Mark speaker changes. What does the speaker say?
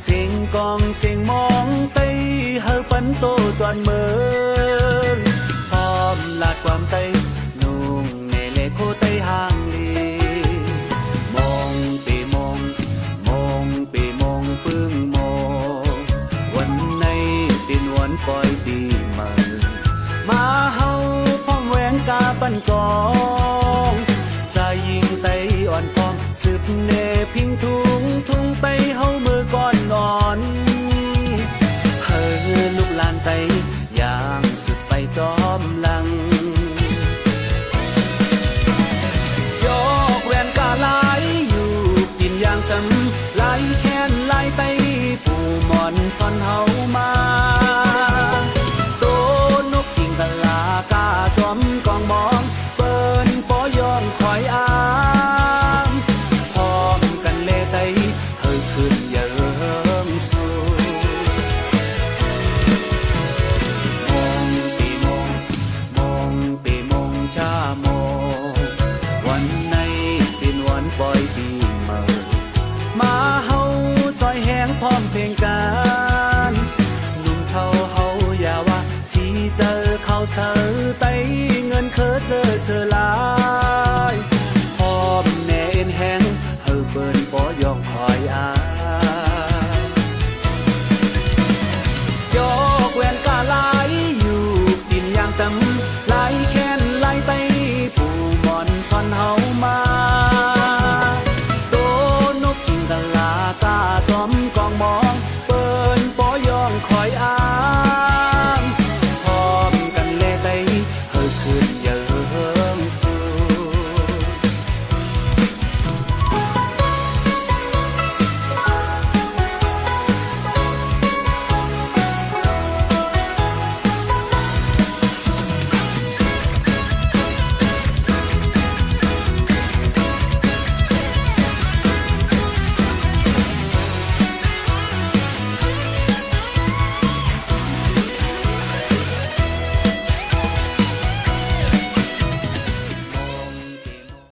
Speaker 1: เสียงกองเสียงมองไตเฮาปันโตจอนเมืองพร้อมลาดความไตนุ่งในเลโคไตห่างลีมองปีมองมองปีมองปึ้งมองวันในตินวันปล่อยปีเมือมาเฮาพร้อมแหวงกาปันกองใจยิงไตอ่อนพองสืบเนพิงทุงไตเฮามือก่อนนอนเฮอลูกลานไตย่างสุดไปจอมลังยกแวนกาลายอยู่กินอย่างตำลายแค้นลายไตปูหมอนซ่อนเฮามาโตนกกิ่งกะลากาจอมกองมองเปิ้นปอยอมคอยอ้างพร้อมกันเลไตขึ้นเยิ้มสูมองปีมองมองปีมองชามองวันในปีนวันปล่อยปีเมื่อมาเฮาจอยแหงพร้อมเพลงกันหนุ่มเท่าเฮาอย่าว่าสีเจอเขาเสือไตเงินเคอเจอลา